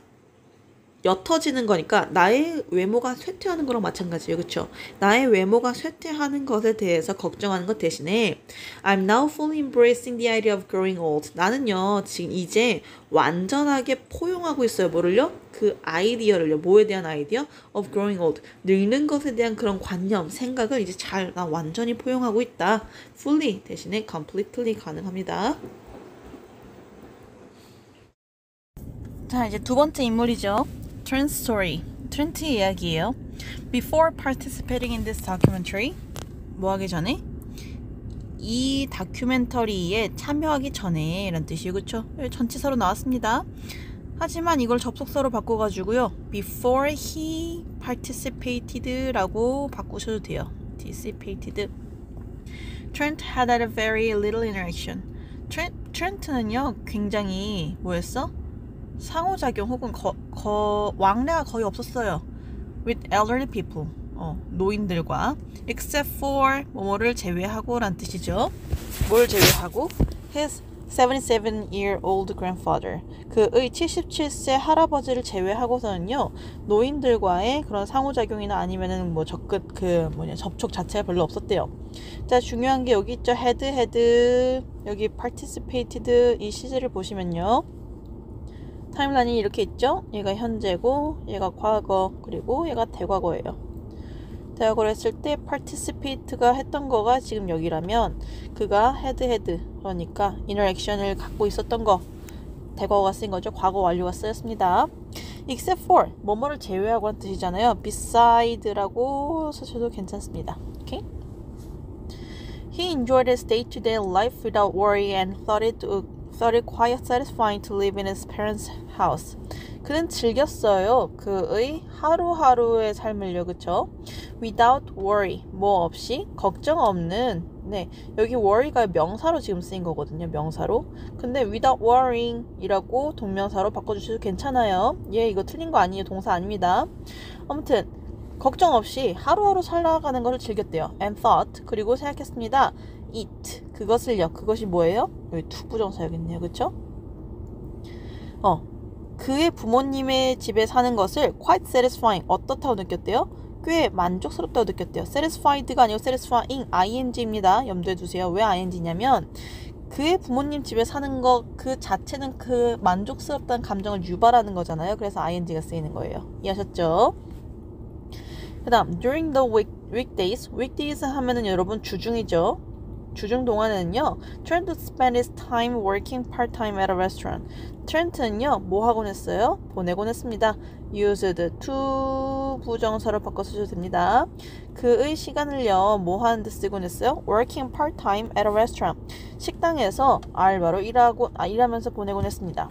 옅어지는 거니까 나의 외모가 쇠퇴하는 거랑 마찬가지예요. 그쵸? 나의 외모가 쇠퇴하는 것에 대해서 걱정하는 것 대신에 I'm now fully embracing the idea of growing old. 나는요, 지금 이제 완전하게 포용하고 있어요. 뭐를요? 그 아이디어를요. 뭐에 대한 아이디어? of growing old. 늙는 것에 대한 그런 관념, 생각을 이제 나 완전히 포용하고 있다. fully 대신에 completely 가능합니다. 자, 이제 두 번째 인물이죠. Trent's story. 트렌트의 이야기예요. Before participating in this documentary, 뭐 하기 전에? 이 다큐멘터리에 참여하기 전에 이런 뜻이에요. 그쵸? 전치사로 나왔습니다. 하지만 이걸 접속사로 바꿔가지고요. Before he participated 라고 바꾸셔도 돼요. participated. Trent had a very little interaction. 트렌트는요, 굉장히 뭐였어? 상호작용 혹은 왕래가 거의 없었어요. With elderly people. 노인들과 except for 뭐뭐를 제외하고 란 뜻이죠. 뭘 제외하고? His 77-year-old grandfather. 그의 77세 할아버지를 제외하고서는요. 노인들과의 그런 상호작용이나 아니면은 뭐 접촉 자체가 별로 없었대요. 자, 중요한 게 여기 있죠. had 여기 participated 이 시제를 보시면요. 타임라인이 이렇게 있죠? 얘가 현재고 얘가 과거 그리고 얘가 대과거예요. 대과거를 했을 때 participate가 했던 거가 지금 여기라면 그가 had 그러니까 interaction을 갖고 있었던 거 대과거가 쓰인 거죠. 과거 완료가 쓰였습니다. except for 뭐뭐를 제외하고 한 뜻이잖아요. beside라고 쓰셔도 괜찮습니다. 오케이? He enjoyed his day-to-day life without worry and thought it quite satisfying to live in his parents' house. 그는 즐겼어요. 그의 하루하루의 삶을요. 그쵸? Without worry. 뭐 없이 걱정 없는. 네, 여기 worry가 명사로 지금 쓰인 거거든요. 명사로. 근데 without worrying 이라고 동명사로 바꿔주셔도 괜찮아요. 이거 틀린 거 아니에요. 동사 아닙니다. 아무튼 걱정 없이 하루하루 살아가는 것을 즐겼대요. And thought. 그리고 생각했습니다. it. 그것을요. 그것이 뭐예요? 여기 투부정사 여기 있네요. 그쵸? 그의 부모님의 집에 사는 것을 quite satisfying. 어떻다고 느꼈대요? 꽤 만족스럽다고 느꼈대요. satisfied가 아니고 satisfying. ing입니다. 염두에 두세요. 왜 ing냐면 그의 부모님 집에 사는 것 그 자체는 그 만족스럽다는 감정을 유발하는 거잖아요. 그래서 ing가 쓰이는 거예요. 이해하셨죠? 그 다음 during the weekdays. weekdays 하면은 여러분 주중이죠. 주중 동안에는요. Trent spent his time working part-time at a restaurant. 트렌트는요. 뭐 하곤 했어요? 보내곤 했습니다. used to 부정사로 바꿔 쓰셔도 됩니다. 그의 시간을요. 뭐 하는데 쓰곤 했어요? working part-time at a restaurant. 식당에서 알바로 일하면서 보내곤 했습니다.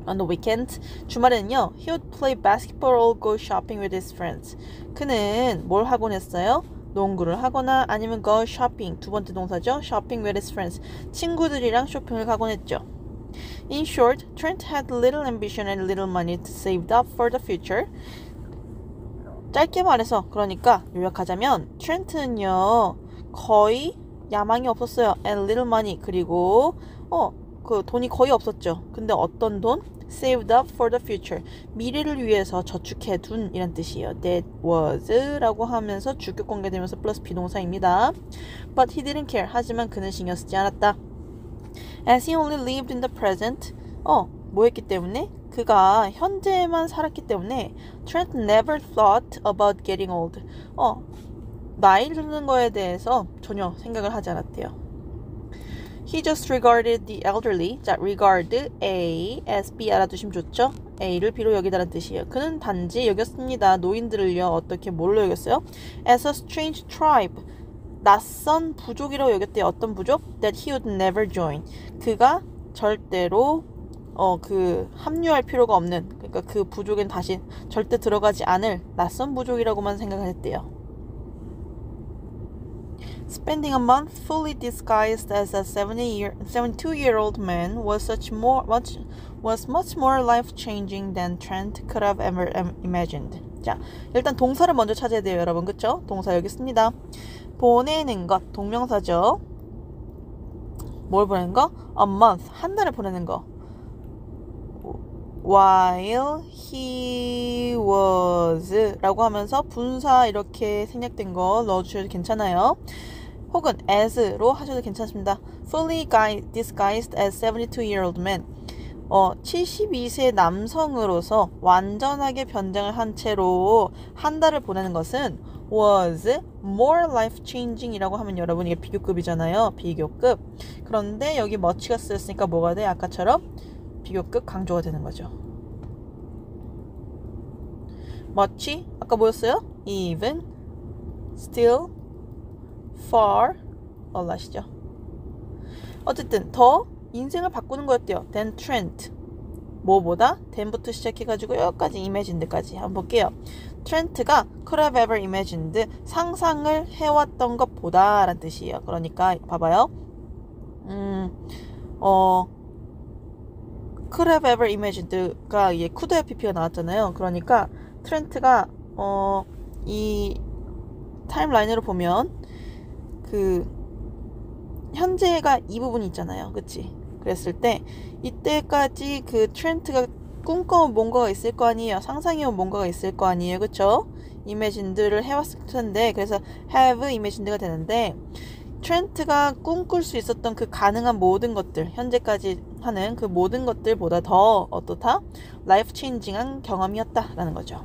On the weekend, 주말에는요. He would play basketball or go shopping with his friends. 그는 뭘 하곤 했어요? 농구를 하거나 아니면 go shopping. 두 번째 동사죠. shopping with his friends. 친구들이랑 쇼핑을 가곤 했죠. In short, Trent had little ambition and little money to save up for the future. 짧게 말해서 그러니까 요약하자면 트렌트는요. 거의 야망이 없었어요. and little money. 그리고 그 돈이 거의 없었죠. 근데 어떤 돈? saved up for the future. 미래를 위해서 저축해둔 이란 뜻이에요. That was 라고 하면서 주격 공개되면서 플러스 비동사입니다. But he didn't care. 하지만 그는 신경 쓰지 않았다. As he only lived in the present. 뭐 했기 때문에? 그가 현재만 살았기 때문에 Trent never thought about getting old. 나이 드는 거에 대해서 전혀 생각을 하지 않았대요. He just regarded the elderly. 자, regard A, S, B 알아두시면 좋죠? A를 B로 여기다라는 뜻이에요. 그는 단지 여겼습니다. 노인들을요. 어떻게 뭘로 여겼어요? As a strange tribe. 낯선 부족이라고 여겼대요. 어떤 부족? That he would never join. 그가 절대로 그 합류할 필요가 없는, 그러니까 그 부족엔 다시 절대 들어가지 않을 낯선 부족이라고만 생각을 했대요. Spending a month fully disguised as a 72-year-old man was much more life-changing than Trent could have ever imagined. 자, 일단 동사를 먼저 찾아야 돼요, 여러분. 그쵸? 동사 여기 있습니다. 보내는 것, 동명사죠. 뭘 보내는 거? A month, 한 달을 보내는 거. While he was 라고 하면서 분사 이렇게 생략된 거 넣어주셔도 괜찮아요. 혹은 as로 하셔도 괜찮습니다. Fully disguised as 72-year-old man. 72세 남성으로서 완전하게 변장을 한 채로 한 달을 보내는 것은 was more life-changing 이라고 하면 여러분 이게 비교급이잖아요. 비교급. 그런데 여기 much가 쓰였으니까 뭐가 돼? 아까처럼 비교급 강조가 되는 거죠. much 아까 뭐였어요? even, still, far, all 아시죠? 어쨌든 더 인생을 바꾸는 거였대요. than Trent. 뭐보다? than부터 시작해가지고 여기까지 imagined까지 한번 볼게요. 트렌트가 could have ever imagined 상상을 해왔던 것보다 라는 뜻이에요. 그러니까 봐봐요. could have ever imagined가 이게 could have pp가 나왔잖아요. 그러니까 트렌트가 이 타임라인으로 보면 그 현재가 이 부분이 있잖아요. 그치? 그랬을 때 이때까지 그 트렌트가 꿈꿔온 뭔가가 있을 거 아니에요. 상상해온 뭔가가 있을 거 아니에요. 그쵸? imagined를 해왔을 텐데 그래서 have imagined가 되는데 트렌트가 꿈꿀 수 있었던 그 가능한 모든 것들 현재까지 하는 그 모든 것들보다 더 어떻다? life changing한 경험이었다라는 거죠.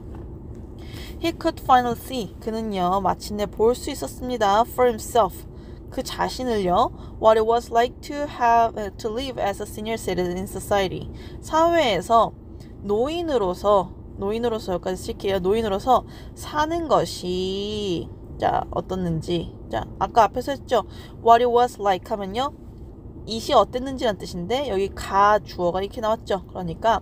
He could finally see. 그는요 마침내 볼 수 있었습니다. For himself. 그 자신을요 what it was like to live as a senior citizen in society. 사회에서 노인으로서 여기까지 쓸게요. 노인으로서 사는 것이 자 어떻는지. 자 아까 앞에서 했죠. what it was like 하면요 이시 어땠는지란 뜻인데 여기 가 주어가 이렇게 나왔죠. 그러니까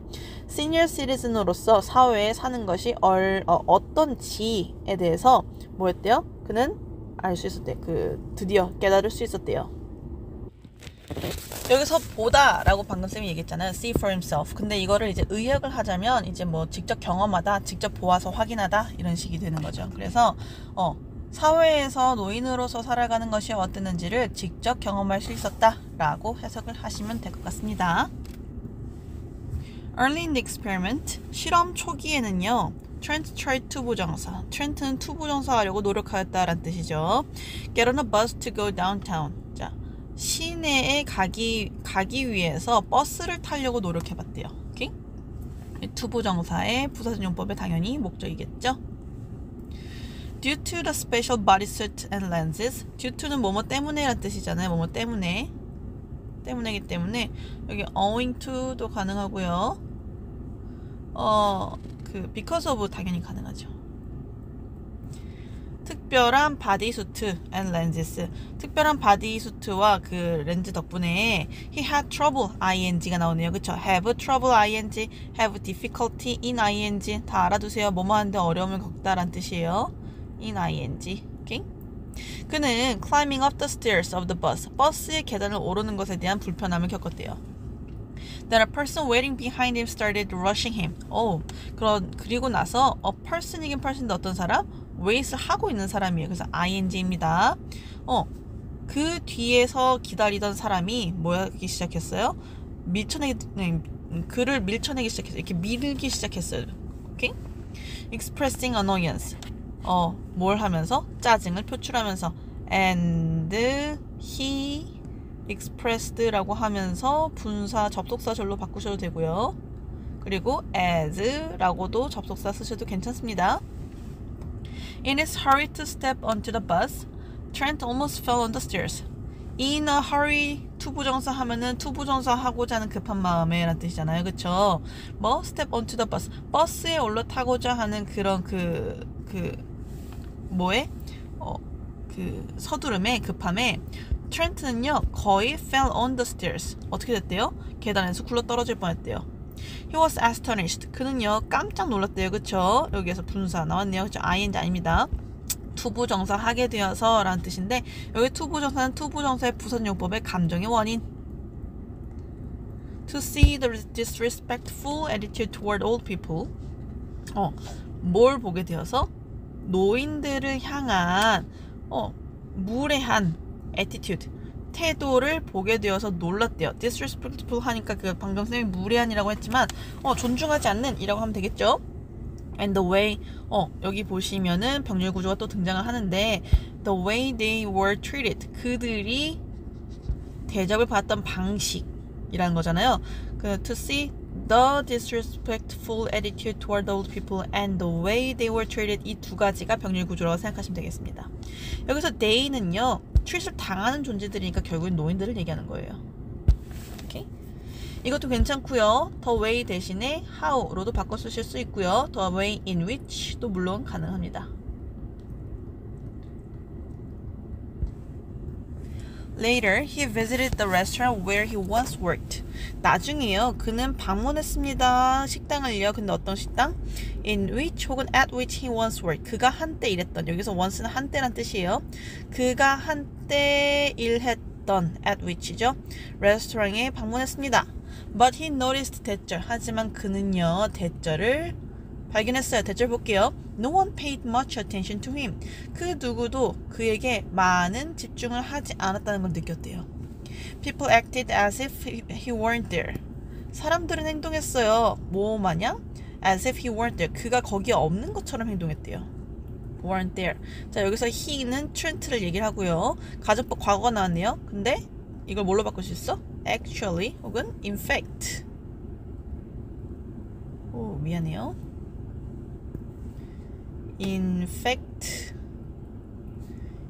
senior citizen으로서 사회에 사는 것이 어떤지에 대해서 뭐였대요? 그는 알 수 있었대요. 드디어 깨달을 수 있었대요. 여기서 보다 라고 방금 쌤이 얘기했잖아요. see for himself. 근데 이거를 이제 의역을 하자면 이제 뭐 직접 경험하다, 직접 보아서 확인하다 이런 식이 되는 거죠. 그래서 사회에서 노인으로서 살아가는 것이 어땠는지를 직접 경험할 수 있었다 라고 해석을 하시면 될 것 같습니다. Early in the experiment, 실험 초기에는요 Trent tried 투부정사. 트렌트는 투부정사 하려고 노력하였다라는 뜻이죠. Get on a bus to go downtown. 자, 시내에 가기 위해서 버스를 타려고 노력해봤대요. 오케이? 투부정사의 부사전용법에 당연히 목적이겠죠. Due to the special bodysuit and lenses. Due to는 뭐뭐 때문에라는 뜻이잖아요. 뭐뭐 때문에이기 때문에 여기 owing to도 가능하고요. because of 당연히 가능하죠. 특별한 바디수트 and lenses. 특별한 바디수트와 그 렌즈 덕분에 he had trouble ing가 나오네요. 그쵸? have trouble ing, have difficulty in ing 다 알아두세요. 뭐뭐 하는데 어려움을 겪다라는 뜻이에요. in ing. 오케이? 그는 climbing up the stairs of the bus. 버스의 계단을 오르는 것에 대한 불편함을 겪었대요. Then a person waiting behind him started rushing him. 그리고 나서 a person이긴 person인데 어떤 사람? wait을 하고 있는 사람이에요. 그래서 ing입니다. 그 뒤에서 기다리던 사람이 뭐 하기 시작했어요? 그를 밀쳐내기 시작했어요. 이렇게 밀기 시작했어요. 오케이? Expressing annoyance. 뭘 하면서? 짜증을 표출하면서 and he expressed라고 하면서 분사 접속사절로 바꾸셔도 되고요. 그리고 as라고도 접속사 쓰셔도 괜찮습니다. In his hurry to step onto the bus, Trent almost fell on the stairs. In a hurry 투부정사 하면은 투부정사 하고자 하는 급한 마음에 라는 뜻이잖아요. 그쵸? 뭐 step onto the bus. 버스에 올라타고자 하는 그런 서두름에 급함에 트렌트는요 거의 fell on the stairs. 어떻게 됐대요? 계단에서 굴러 떨어질 뻔했대요. He was astonished. 그는요 깜짝 놀랐대요. 그쵸? 여기에서 분사 나왔네요. 그쵸? ing 아닙니다. 투부정사 하게 되어서 라는 뜻인데 여기 투부정사는 투부정사의 부선용법의 감정의 원인. To see the disrespectful attitude toward old people. 뭘 보게 되어서? 노인들을 향한 무례한 attitude, 태도를 보게 되어서 놀랐대요. disrespectful 하니까 그 방금 쌤이 무례한이라고 했지만 존중하지 않는 이라고 하면 되겠죠. And the way 여기 보시면은 병렬 구조가 또 등장을 하는데 the way they were treated, 그들이 대접을 받았던 방식이라는 거잖아요. to see the disrespectful attitude toward old people and the way they were treated, 이 두 가지가 병렬 구조라고 생각하시면 되겠습니다. 여기서 they는요 treat을 당하는 존재들이니까 결국엔 노인들을 얘기하는 거예요. 오케이? 이것도 괜찮고요. the way 대신에 how로도 바꿔 쓰실 수 있고요. the way in which도 물론 가능합니다. Later, he visited the restaurant where he once worked. 나중에요, 그는 방문했습니다. 식당을요. 근데 어떤 식당? In which 혹은 at which he once worked. 그가 한때 일했던. 여기서 once는 한때란 뜻이에요. 그가 한때 일했던 at which이죠. 레스토랑에 방문했습니다. But he noticed 대절. 하지만 그는요, 대절을 발견했어요. 대절 볼게요. No one paid much attention to him. 그 누구도 그에게 많은 집중을 하지 않았다는 걸 느꼈대요. People acted as if he weren't there. 사람들은 행동했어요. 뭐 마냥? As if he weren't there. 그가 거기에 없는 것처럼 행동했대요. weren't there. 자, 여기서 he는 트렌트를 얘기를 하고요. 가정법 과거가 나왔네요. 근데 이걸 뭘로 바꿀 수 있어? Actually 혹은 in fact. 오, 미안해요. In fact,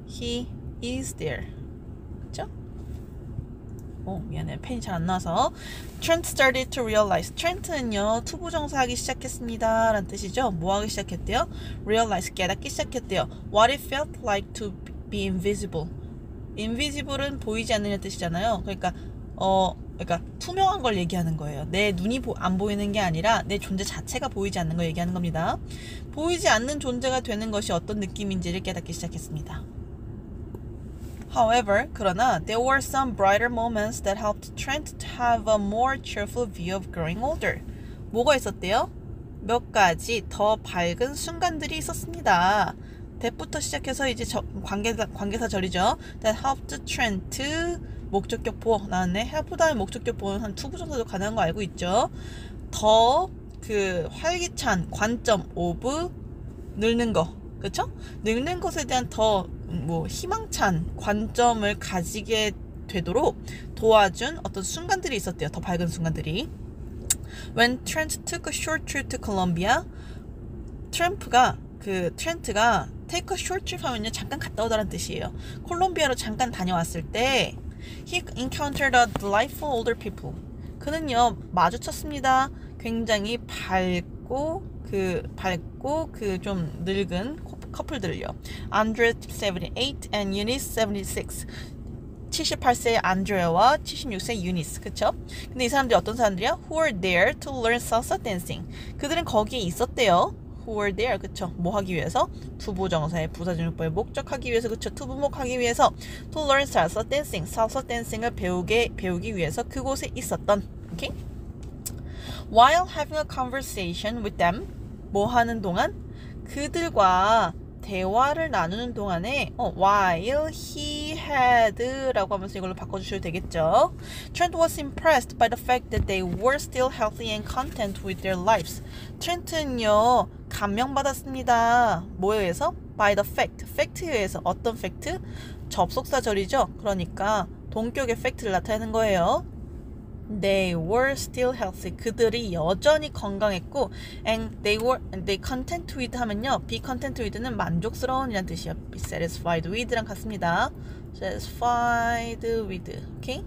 he is there. 그쵸? 미안해요. 펜이 잘 안 나와서. Trent started to realize. 트렌트는요, 투부정사 하기 시작했습니다. 라는 뜻이죠. 뭐 하기 시작했대요? Realize, 깨닫기 시작했대요. What it felt like to be invisible. Invisible은 보이지 않는 뜻이잖아요. 그러니까 투명한 걸 얘기하는 거예요. 내 눈이 안 보이는 게 아니라 내 존재 자체가 보이지 않는 걸 얘기하는 겁니다. 보이지 않는 존재가 되는 것이 어떤 느낌인지를 깨닫기 시작했습니다. However, 그러나 there were some brighter moments that helped Trent to have a more cheerful view of growing older. 뭐가 있었대요? 몇 가지 더 밝은 순간들이 있었습니다. that부터 시작해서 이제 관계사 절이죠. That helped Trent 목적격 보어 나왔네. help 다음에 목적격 보어는 한 투부정사도 가능한 거 알고 있죠. 더 그 활기찬 관점 of 늙는 거, 그쵸? 늙는 것에 대한 더 희망찬 관점을 가지게 되도록 도와준 어떤 순간들이 있었대요. 더 밝은 순간들이. When Trent took a short trip to Colombia, 트렌트가 take a short trip 하면요 잠깐 갔다 오다라는 뜻이에요. 콜롬비아로 잠깐 다녀왔을 때 he encountered a delightful older people. 그는요 마주쳤습니다. 굉장히 밝고 좀 늙은 커플들을요. Andre 78 and Eunice 76. 78세의 안드레와 76세의 유니스. 그쵸? 근데 이 사람들이 어떤 사람들이야? Who were there to learn salsa dancing. 그들은 거기에 있었대요. Who were there. 그쵸? 뭐 하기 위해서? 투부정사의 부사전용법에 목적하기 위해서. 그쵸? 투부목하기 위해서. To learn salsa dancing. salsa dancing을 배우기 위해서 그곳에 있었던. 오케이? While having a conversation with them. 뭐 하는 동안? 그들과 대화를 나누는 동안에 while he had 라고 하면서 이걸로 바꿔주셔도 되겠죠. Trent was impressed by the fact that they were still healthy and content with their lives. 트렌트는요 감명받았습니다. 뭐에 의해서? By the fact. 팩트에 의해서. 어떤 팩트? 접속사절이죠. 그러니까 동격의 팩트를 나타내는 거예요. They were still healthy. 그들이 여전히 건강했고, and they content with 하면요, be content with는 만족스러운 이란 뜻이에요. be satisfied with랑 같습니다. satisfied with. 오케이?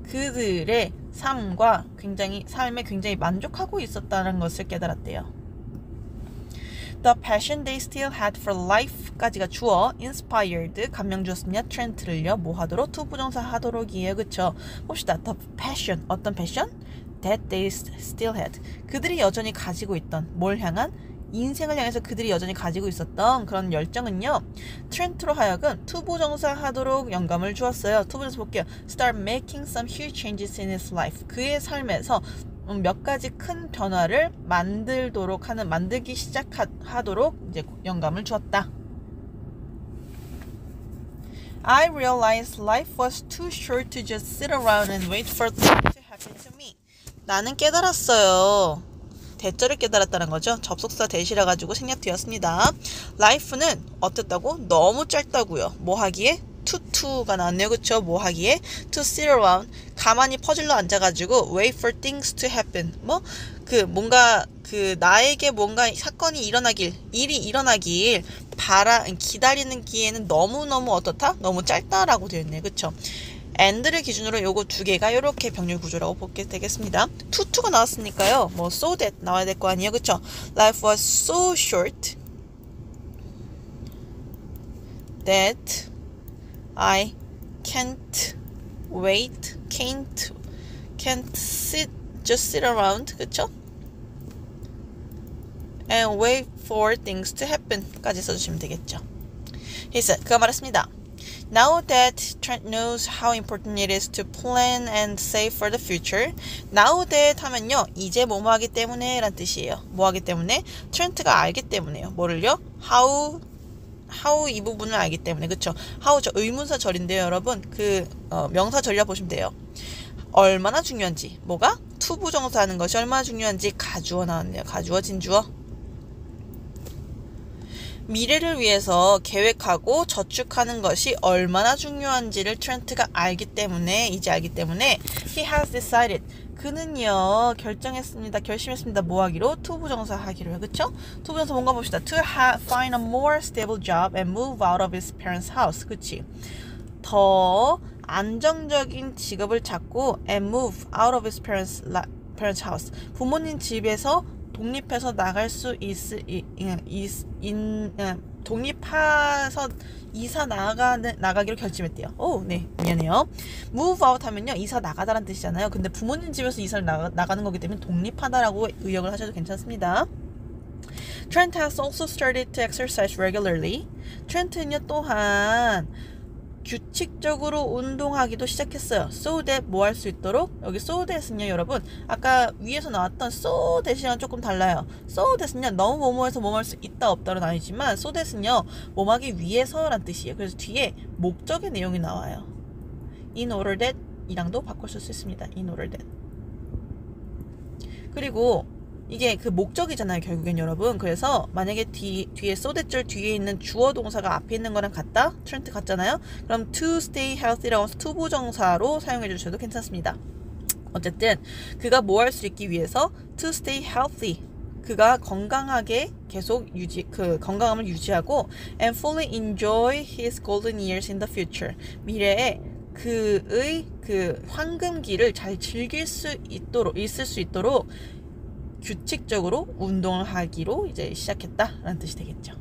그들의 삶에 굉장히 만족하고 있었다는 것을 깨달았대요. The passion they still had for life까지가 주어 inspired 감명 주었습니다. 트렌트를요 뭐 하도록 투부정사 하도록이에요. 그쵸? 봅시다. The passion 어떤 패션? That they still had 그들이 여전히 가지고 있던 뭘 향한? 인생을 향해서 그들이 여전히 가지고 있었던 그런 열정은요 트렌트로 하여금 투부정사 하도록 영감을 주었어요. 투부정사 볼게요. Start making some huge changes in his life 그의 삶에서 몇 가지 큰 변화를 만들기 시작하도록 이제 영감을 주었다. I realized life was too short to just sit around and wait for things to happen to me. 나는 깨달았어요. 대절을 깨달았다는 거죠. 접속사 대시라 가지고 생략되었습니다. Life는 어땠다고? 너무 짧다고요. 뭐 하기에? 투가 나왔네요. 그쵸? 뭐 하기에? To sit around. 가만히 퍼질러 앉아가지고 wait for things to happen. 나에게 뭔가 사건이 일이 일어나길 기다리는 기회는 너무너무 어떻다? 너무 짧다라고 되어 있네요. 그쵸? and를 기준으로 요거 두 개가 요렇게 병렬 구조라고 보게 되겠습니다. 투가 나왔으니까요. 뭐 so that 나와야 될 거 아니에요. 그쵸? Life was so short that I can't just sit around. 그쵸? and wait for things to happen 까지 써주시면 되겠죠. 그가 말했습니다. Now that Trent knows how important it is to plan and save for the future. Now that 하면요. 이제 뭐뭐 하기 때문에 란 뜻이에요. 뭐 하기 때문에? 트렌트가 알기 때문에요. 뭐를요? how 이 부분을 알기 때문에. 그쵸? how 저 의문사 절인데요. 여러분. 명사 절이라 보시면 돼요. 얼마나 중요한지. 뭐가? 투부정사 하는 것이 얼마나 중요한지 가주어 나왔네요. 가주어 진주어. 미래를 위해서 계획하고 저축하는 것이 얼마나 중요한지를 트렌트가 알기 때문에 he has decided 그는요 결심했습니다. 뭐 하기로? 투부정사 하기로요. 그쵸? 투부정사 뭔가 봅시다. to find a more stable job and move out of his parents' house. 그치? 더 안정적인 직업을 찾고 and move out of his parents' house. 부모님 집에서 독립해서 나갈 수 독립해서 이사 나가기로 결심했대요. 네, 미안해요. move out 하면요, 이사 나가다란 뜻이잖아요. 근데 부모님 집에서 이사를 나가는 거기 때문에 독립하다라고 의역을 하셔도 괜찮습니다. Trent has also started to exercise regularly. 트렌트는요, 또한 규칙적으로 운동하기도 시작했어요. So that 뭐 할 수 있도록? 여기 so that은요 여러분 아까 위에서 나왔던 so that이랑 조금 달라요. So that은요 너무 뭐뭐해서 뭐뭐 할 수 있다 없다는 아니지만 so that은요 뭐뭐하기 위해서 란 뜻이에요. 그래서 뒤에 목적의 내용이 나와요. In order that 이랑도 바꿀 수 있습니다. In order that. 그리고 이게 그 목적이잖아요, 결국엔 여러분. 그래서 만약에 뒤에 so that 절 뒤에 있는 주어 동사가 앞에 있는 거랑 같다? 트렌트 같잖아요? 그럼 to stay healthy라고 해서 투부정사로 사용해 주셔도 괜찮습니다. 어쨌든 그가 뭐 할 수 있기 위해서 to stay healthy 그가 건강하게 계속 건강함을 유지하고 and fully enjoy his golden years in the future 미래에 그의 황금기를 잘 즐길 수 있도록 규칙적으로 운동을 하기로 이제 시작했다라는 뜻이 되겠죠.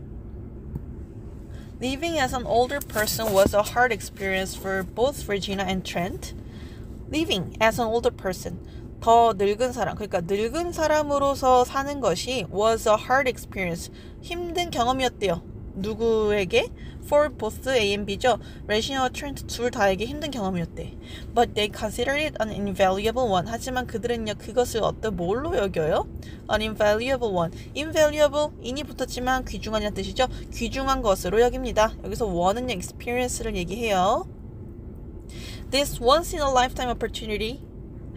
Living as an older person was a hard experience for both Regina and Trent. Living as an older person, 더 늙은 사람, 그러니까 늙은 사람으로서 사는 것이 was a hard experience, 힘든 경험이었대요. 누구에게? For both A and B죠. 레지나와 트렌트 둘 다에게 힘든 경험이었대. But they considered it an invaluable one. 하지만 그들은요 그것을 뭘로 여겨요? An invaluable one. Invaluable, in이 붙었지만 귀중한이라는 뜻이죠. 귀중한 것으로 여깁니다. 여기서 one은요 experience를 얘기해요. This once in a lifetime opportunity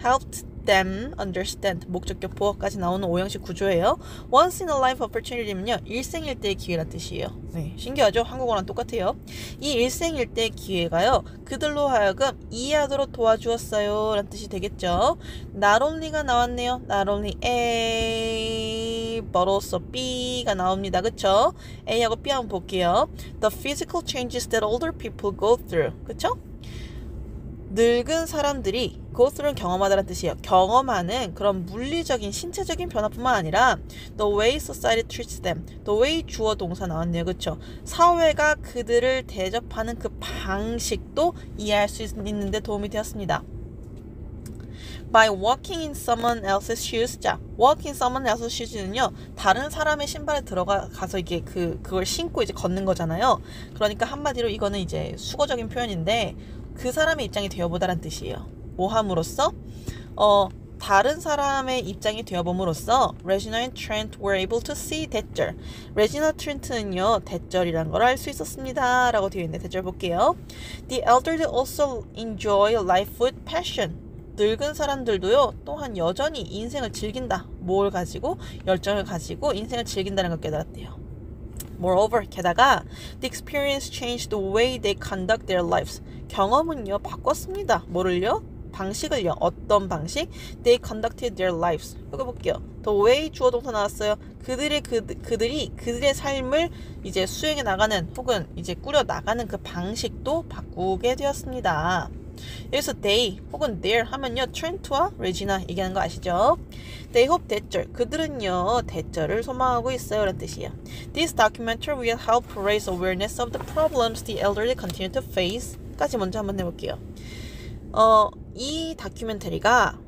helped them understand. 목적격 보어까지 나오는 오형식 구조예요. Once in a life opportunity면요 일생일대의 기회란 뜻이에요. 네, 신기하죠? 한국어랑 똑같아요. 이 일생일대의 기회가요 그들로 하여금 이해하도록 도와주었어요 라는 뜻이 되겠죠. Not only가 나왔네요. Not only A but also B가 나옵니다. 그쵸? A하고 B 한번 볼게요. The physical changes that older people go through. 그쵸? 늙은 사람들이 go through는 경험하다라는 뜻이에요. 경험하는 그런 물리적인 신체적인 변화뿐만 아니라 the way society treats them, the way 주어 동사 나왔네요. 그쵸? 사회가 그들을 대접하는 그 방식도 이해할 수 있는데 도움이 되었습니다. By walking in someone else's shoes. 자, walk in someone else's shoes는요, 다른 사람의 신발에 들어가서 이게 그걸 신고 이제 걷는 거잖아요. 그러니까 한마디로 이거는 이제 수거적인 표현인데 그 사람의 입장이 되어보다란 뜻이에요. 뭐 함으로써? 다른 사람의 입장이 되어봄으로써 Regina and Trent were able to see 대절. Regina Trent는요, 대절이란 걸 알 수 있었습니다. 라고 되어 있는데 대절 볼게요. The elderly also enjoy life with passion. 늙은 사람들도요, 또한 여전히 인생을 즐긴다. 뭘 가지고? 열정을 가지고 인생을 즐긴다는 걸 깨달았대요. Moreover, 게다가 the experience changed the way they conduct their lives. 경험은요, 바꿨습니다. 뭐를요? 방식을요. 어떤 방식? They conducted their lives. 이거 볼게요. The way 주어 동사 나왔어요. 그들이 그들의 삶을 이제 수행해 나가는 혹은 이제 꾸려 나가는 그 방식도 바꾸게 되었습니다. 여기서 they 혹은 their 하면요, 트렌트와 레지나 얘기하는 거 아시죠? They hope 대절. 그들은요, 대절을 소망하고 있어요. 라는 뜻이에요. This documentary will help raise awareness of the problems the elderly continue to face. 까지 먼저 한번 해볼게요. 이 다큐멘터리가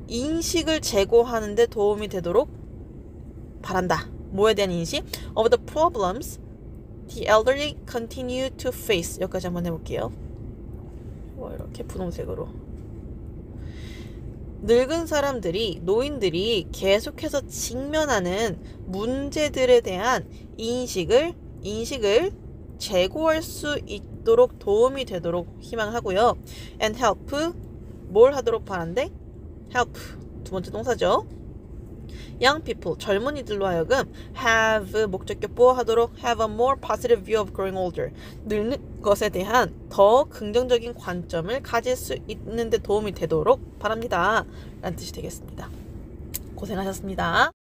인식을 제고하는 데 도움이 되도록 바란다. 뭐에 대한 인식? Of the problems the elderly continue to face. 여기까지 한번 해볼게요. 이렇게 분홍색으로. 늙은 사람들이, 노인들이 계속해서 직면하는 문제들에 대한 인식을 제고할 수 있도록 도움이 되도록 희망하고요. And help, 뭘 하도록 바란대? help, 두 번째 동사죠. Young people, 젊은이들로 하여금 have, 목적격 보호하도록 have a more positive view of growing older. 늙는 것에 대한 더 긍정적인 관점을 가질 수 있는 데 도움이 되도록 바랍니다. 라는 뜻이 되겠습니다. 고생하셨습니다.